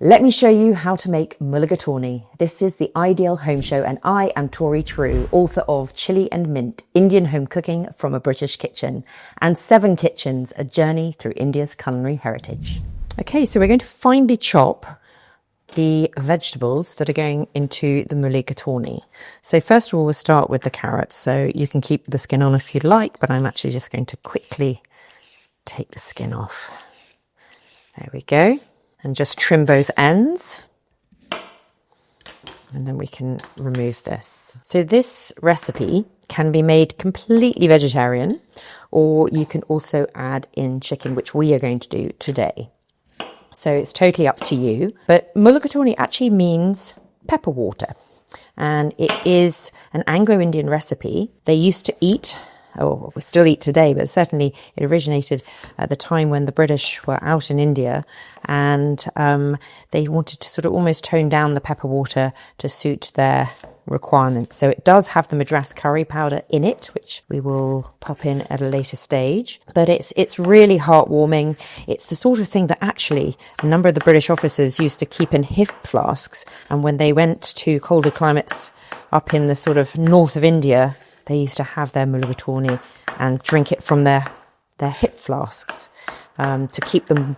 Let me show you how to make Mulligatawny. This is the ideal home show and I am Tori True, author of Chili and Mint, Indian Home Cooking from a British Kitchen, and 7 Kitchens, a journey through India's culinary heritage. Okay, so we're going to finely chop the vegetables that are going into the mulligatawny. So first of all, we'll start with the carrots. So you can keep the skin on if you'd like, but I'm actually just going to quickly take the skin off. There we go. And just trim both ends. And then we can remove this. So this recipe can be made completely vegetarian, or you can also add in chicken, which we are going to do today. So it's totally up to you. But mulligatawny actually means pepper water. And it is an Anglo Indian recipe. They used to eat, or we still eat today, but certainly it originated at the time when the British were out in India, and they wanted to sort of almost tone down the pepper water to suit their requirements. So it does have the Madras curry powder in it, which we will pop in at a later stage. But it's really heartwarming. It's the sort of thing that actually a number of the British officers used to keep in hip flasks, and when they went to colder climates up in the sort of north of India, they used to have their mulligatawny and drink it from their hip flasks to keep them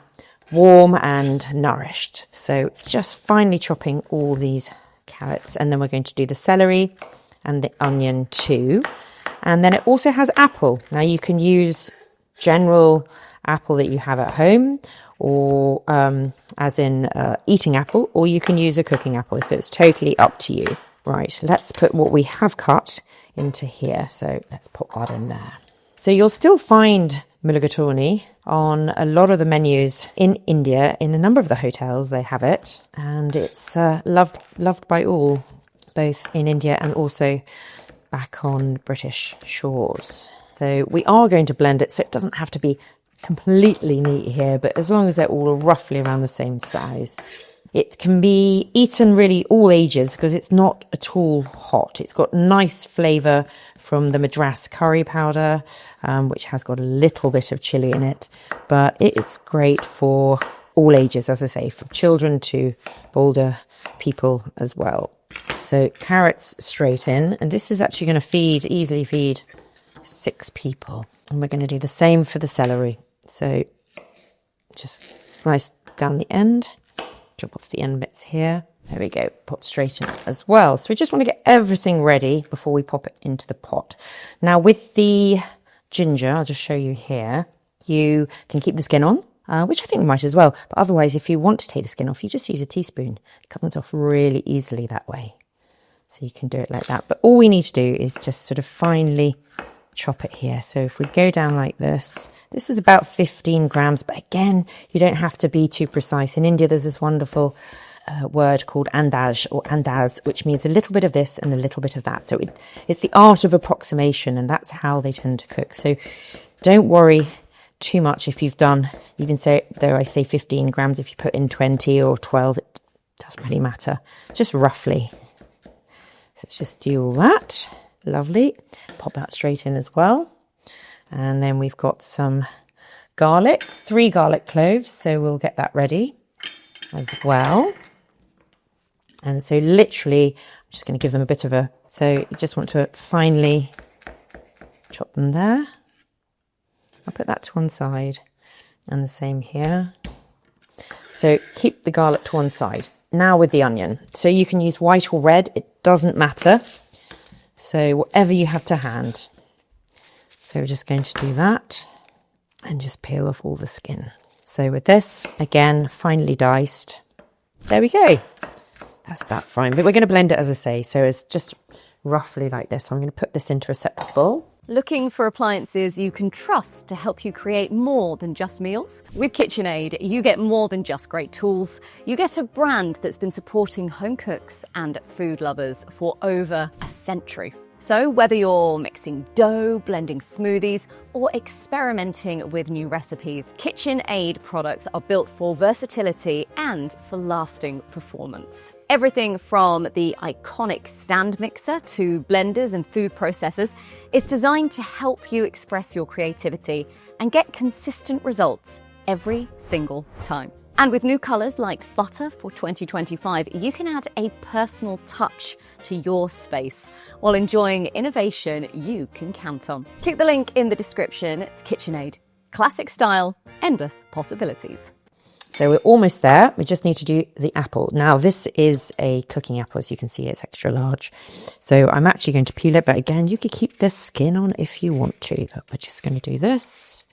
warm and nourished. So just finely chopping all these carrots, and then we're going to do the celery and the onion too. And then it also has apple. Now you can use general apple that you have at home, or as in eating apple, or you can use a cooking apple. So it's totally up to you. Right, let's put what we have cut into here. So let's put that in there. So you'll still find mulligatawny on a lot of the menus in India. In a number of the hotels they have it, and it's loved by all, both in India and also back on British shores. So we are going to blend it so it doesn't have to be completely neat here, but as long as they're all roughly around the same size. It can be eaten really all ages because it's not at all hot. It's got nice flavour from the Madras curry powder, which has got a little bit of chili in it. But it's great for all ages, as I say, from children to older people as well. So carrots straight in. And this is actually going to easily feed 6 people. And we're going to do the same for the celery. So just slice down the end. Chop off the end bits here. There we go, pop straight in as well. So we just want to get everything ready before we pop it into the pot. Now with the ginger, I'll just show you here, you can keep the skin on, which I think we might as well. But otherwise, if you want to take the skin off, you just use a teaspoon. It comes off really easily that way. So you can do it like that. But all we need to do is just sort of finely chop it here. So if we go down like this is about 15 grams, but again, you don't have to be too precise. In India, there's this wonderful word called andaj or andaz, which means a little bit of this and a little bit of that. So it's the art of approximation, and that's how they tend to cook. So don't worry too much if you've done, even though I say 15 grams, if you put in 20 or 12, it doesn't really matter, just roughly. So let's just do all that. Lovely. Pop that straight in as well. And then we've got some garlic, 3 garlic cloves. So we'll get that ready as well. And so literally, I'm just going to give them a bit of so you just want to finely chop them there. I'll put that to one side, and the same here. So keep the garlic to one side. Now with the onion. So you can use white or red. It doesn't matter. So whatever you have to hand. So we're just going to do that and just peel off all the skin. So with this, again, finely diced. There we go. That's about fine. But we're going to blend it, as I say. So it's just roughly like this. I'm going to put this into a separate bowl. Looking for appliances you can trust to help you create more than just meals? With KitchenAid, you get more than just great tools. You get a brand that's been supporting home cooks and food lovers for over a century. So whether you're mixing dough, blending smoothies, or experimenting with new recipes, KitchenAid products are built for versatility and for lasting performance. Everything from the iconic stand mixer to blenders and food processors is designed to help you express your creativity and get consistent results every single time. And with new colours like Flutter for 2025, you can add a personal touch to your space while enjoying innovation you can count on. Click the link in the description. KitchenAid. Classic style, endless possibilities. So we're almost there. We just need to do the apple. Now this is a cooking apple, as you can see, it's extra large. So I'm actually going to peel it, but again, you could keep the skin on if you want to, but we're just going to do this.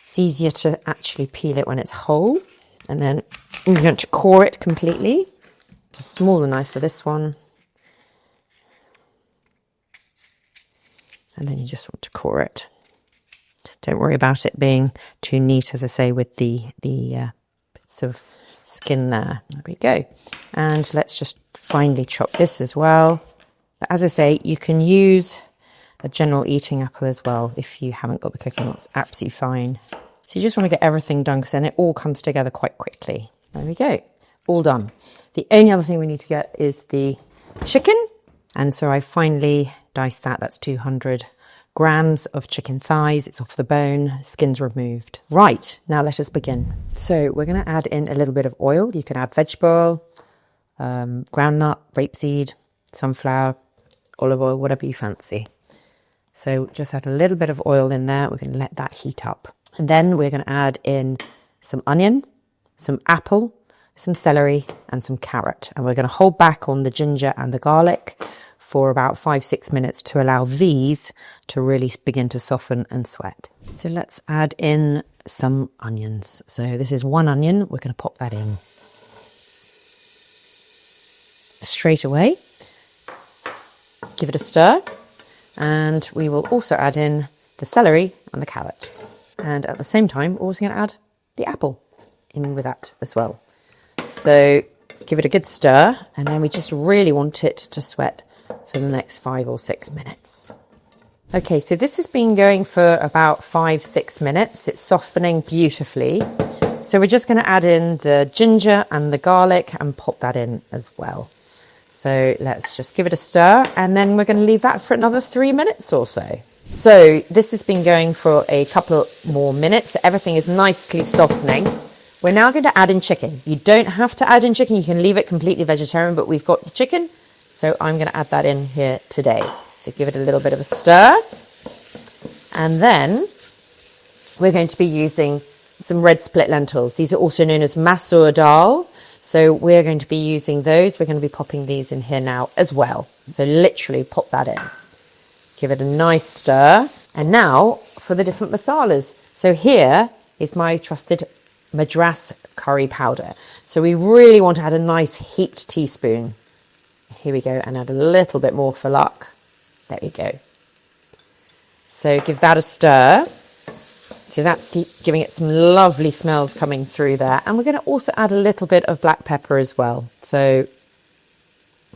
It's easier to actually peel it when it's whole. And then I'm going to core it completely. It's a smaller knife for this one. And then you just want to core it. Don't worry about it being too neat, as I say, with the bits of skin there. There we go. And let's just finely chop this as well. But as I say, you can use a general eating apple as well if you haven't got the cooking one. It's absolutely fine. So you just want to get everything done because then it all comes together quite quickly. There we go. All done. The only other thing we need to get is the chicken. And so I finally diced that. That's 200 grams of chicken thighs. It's off the bone, skin's removed. Right, now let us begin. So we're going to add in a little bit of oil. You can add vegetable oil, groundnut, rapeseed, sunflower, olive oil, whatever you fancy. So just add a little bit of oil in there. We're going to let that heat up. And then we're going to add in some onion, some apple, some celery and some carrot. And we're going to hold back on the ginger and the garlic for about 5-6 minutes to allow these to really begin to soften and sweat. So let's add in some onions. So this is 1 onion. We're going to pop that in straight away. Give it a stir. And we will also add in the celery and the carrot. And at the same time, we're also going to add the apple in with that as well. So give it a good stir. And then we just really want it to sweat for the next 5 or 6 minutes. Okay, so this has been going for about 5-6 minutes. It's softening beautifully. So we're just going to add in the ginger and the garlic and pop that in as well. So let's just give it a stir and then we're going to leave that for another 3 minutes or so. So this has been going for a couple more minutes. So everything is nicely softening. We're now going to add in chicken. You don't have to add in chicken. You can leave it completely vegetarian, but we've got the chicken. So I'm going to add that in here today. So give it a little bit of a stir. And then we're going to be using some red split lentils. These are also known as masoor dal. So we're going to be using those. We're going to be popping these in here now as well. So literally pop that in. Give it a nice stir. And now for the different masalas. So here is my trusted Madras curry powder. So we really want to add a nice heaped teaspoon. Here we go, and add a little bit more for luck. There we go. So give that a stir. So that's giving it some lovely smells coming through there. And we're going to also add a little bit of black pepper as well. So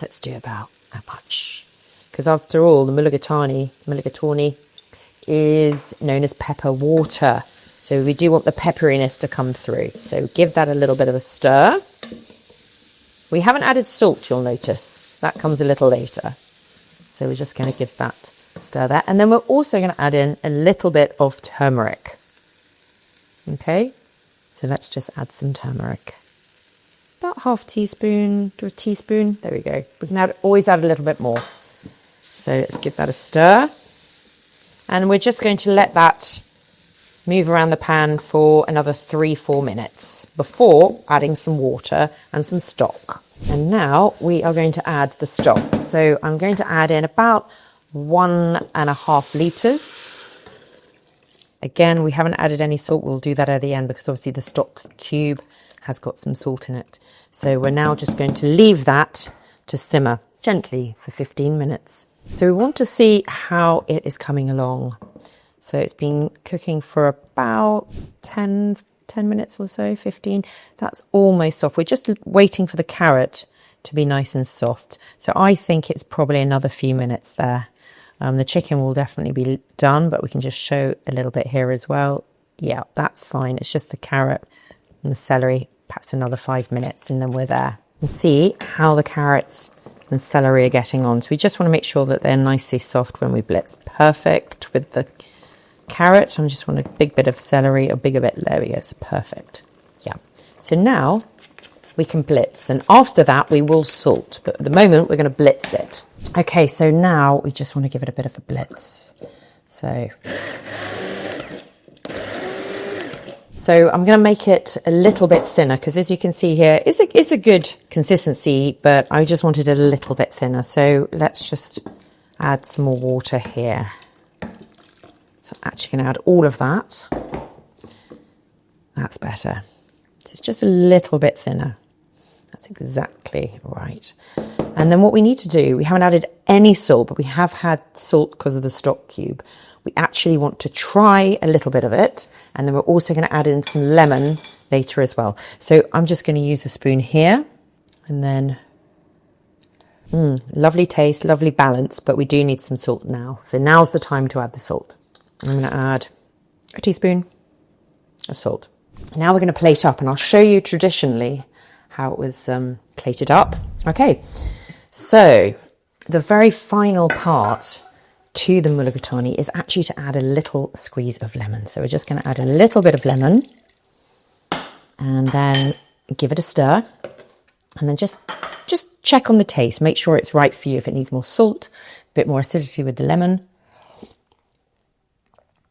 let's do about that much. Because after all, the Mulligatawny is known as pepper water. So we do want the pepperiness to come through. So give that a little bit of a stir. We haven't added salt, you'll notice. That comes a little later. So we're just going to give that a stir there. And then we're also going to add in a little bit of turmeric. Okay, so let's just add some turmeric. About half teaspoon to a teaspoon. There we go. We can always add a little bit more. So let's give that a stir. And we're just going to let that move around the pan for another 3-4 minutes before adding some water and some stock. And now we are going to add the stock. So I'm going to add in about 1.5 litres. Again, we haven't added any salt. We'll do that at the end because obviously the stock cube has got some salt in it. So we're now just going to leave that to simmer gently for 15 minutes. So we want to see how it is coming along. So it's been cooking for about 10 minutes or so, 15. That's almost soft. We're just waiting for the carrot to be nice and soft. So I think it's probably another few minutes there. The chicken will definitely be done, but we can just show a little bit here as well. Yeah, that's fine. It's just the carrot and the celery, perhaps another 5 minutes, and then we're there. And see how the carrots and celery are getting on. So we just want to make sure that they're nicely soft when we blitz. Perfect with the carrot. I just want a big bit of celery, a bigger bit. There we go. It's perfect. Yeah. So now we can blitz, and after that we will salt, but at the moment we're going to blitz it. Okay, so now we just want to give it a bit of a blitz. So I'm going to make it a little bit thinner, because as you can see here, it's a good consistency, but I just wanted it a little bit thinner. So let's just add some more water here. So I'm actually going to add all of that. That's better. So it's just a little bit thinner. That's exactly right. And then what we need to do, we haven't added any salt, but we have had salt because of the stock cube. We actually want to try a little bit of it, and then we're also going to add in some lemon later as well. So I'm just going to use a spoon here, and then lovely taste, lovely balance, but we do need some salt now. So now's the time to add the salt. I'm going to add a teaspoon of salt. Now we're going to plate up, and I'll show you traditionally how it was plated up. Okay, so the very final part to the mulligatawny is actually to add a little squeeze of lemon. So we're just going to add a little bit of lemon and then give it a stir, and then just check on the taste. Make sure it's right for you. If it needs more salt, a bit more acidity with the lemon.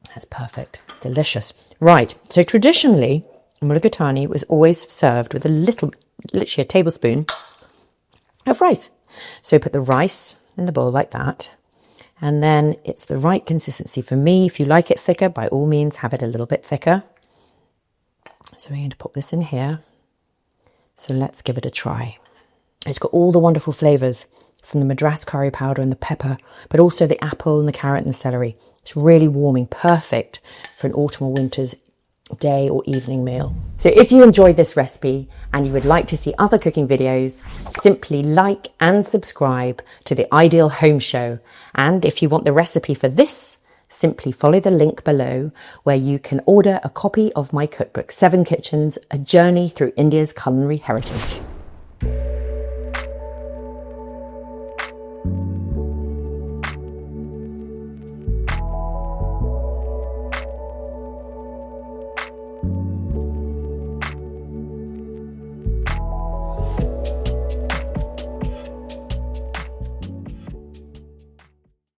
That's perfect. Delicious. Right, so traditionally mulligatawny was always served with literally a tablespoon of rice. So put the rice in the bowl like that, and then it's the right consistency for me. If you like it thicker, by all means have it a little bit thicker. So we're going to put this in here. So let's give it a try. It's got all the wonderful flavours from the Madras curry powder and the pepper, but also the apple and the carrot and the celery. It's really warming, perfect for an autumn or winter's day or evening meal. So if you enjoyed this recipe and you would like to see other cooking videos, simply like and subscribe to the Ideal Home Show. And if you want the recipe for this, simply follow the link below, where you can order a copy of my cookbook, 7 Kitchens, A Journey Through India's Culinary Heritage.